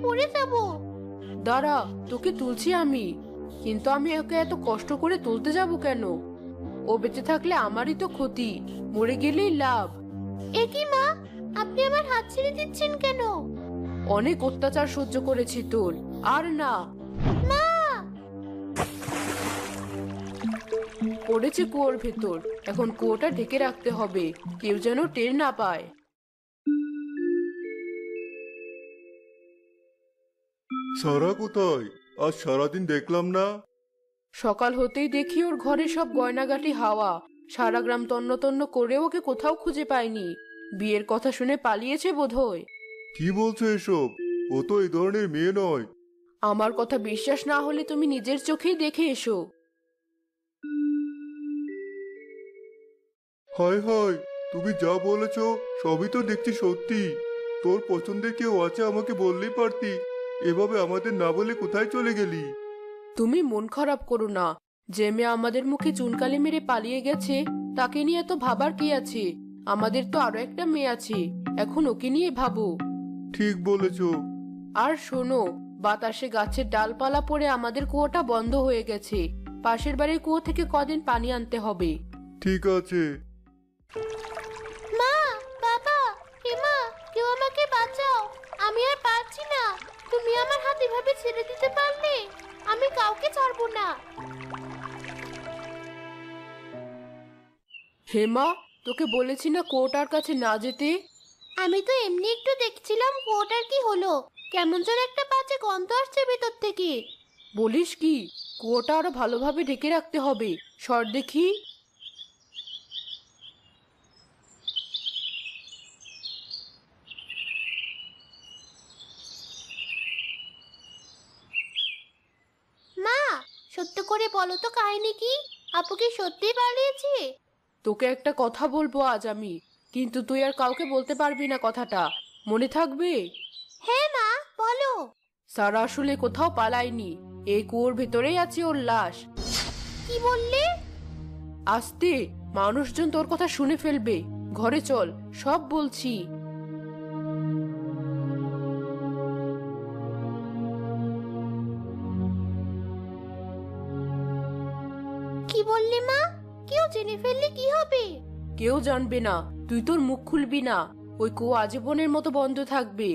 পড়ে যাব। দাঁড়া, তোকে তুলছি আমি। কিন্তু আমি ওকে এত কষ্ট করে তুলতে যাব কেন? ও বেঁচে থাকলে আমারই তো ক্ষতি, মরে গেলেই লাভ। এ কি মা, আপনি আমার হাত ছেড়ে দিচ্ছেন কেন? অনেক অত্যাচার সহ্য করেছি তোর, আর না। মা! পড়েছে কুয়োর ভেতর, এখন কুয়োটা ঢেকে রাখতে হবে, কেউ যেন টের না পায়। সারা কোথায়? আজ সারাদিন দেখলাম না। সকাল হতেই দেখি ওর ঘরে সব গয়নাগাটি হাওয়া। সারা গ্রাম তন্ন তন্ন করে ওকে কোথাও খুঁজে পাইনি। বিয়ের কথা শুনে পালিয়েছে বোধহয়। কি বলছো এসব? ও তো এই ধরনের মেয়ে নয়। আমার কথা বিশ্বাস না হলে তুমি নিজের চোখেই দেখে এসো। হায় হায়, তুমি যা বলেছ সবই তো দেখছি সত্যি। তোর পছন্দের কেউ আছে আমাকে বললেই পারতি। এভাবে আমাদের না বলে কোথায় চলে গেলি? তুমি মন খারাপ করো না। যে মেয়ে আমাদের মুখে চুনকালি মেরে পালিয়ে গেছে, তাকে নিয়ে এত ভাবার কি আছে? আমাদের তো আরো একটা মেয়ে আছে, এখন ওকে নিয়ে ভাবো। ঠিক বলেছ। আর শোনো, বাতাসে গাছের ডালপালা পড়ে আমাদের কুয়োটা বন্ধ হয়ে গেছে। পাশের বাড়ির কুয়ো থেকে কদিন পানি আনতে হবে। ঠিক আছে। মা, বাবা, মা, কেউ আমাকে বাঁচাও। আমি আর পারছি না। তুমি আমার হাত এভাবে ছেড়ে দিতে পারলে? আমি কাউকে ছাড়বো না। হেমা, তোকে বলেছি না কুয়োটার কাছে না যেতে? আমি তো এমনি একটু দেখছিলাম কুয়োটার কি হলো। কেমন যেন একটা বাজে গন্ধ আসছে ভেতর থেকে। বলিস কি? কুয়োটা আরো ভালোভাবে ঢেকে রাখতে হবে। সর দেখি। মা, সত্য করে বলো তো কাহিনী কি? আপু কি সত্যিই পালিয়েছে? তোকে একটা কথা বলবো আজ আমি, কিন্তু তুই আর কাউকে বলতে পারবি না কথাটা, মনে থাকবে? হ্যাঁ মা, বলো। সারা আসলে কোথাও পালায়নি, এই কুয়োর ভেতরেই আছে ওর লাশ। কি বললে? আস্তে, মানুষজন তোর কথা শুনে ফেলবে। ঘরে চল, সব বলছি। কি বললে মা? কেউ জেনে ফেললে কি হবে? কেউ জানবে না, তুই তোর মুখ খুলবি না। ওই কুয়ো আজীবনের মতো বন্ধ থাকবে।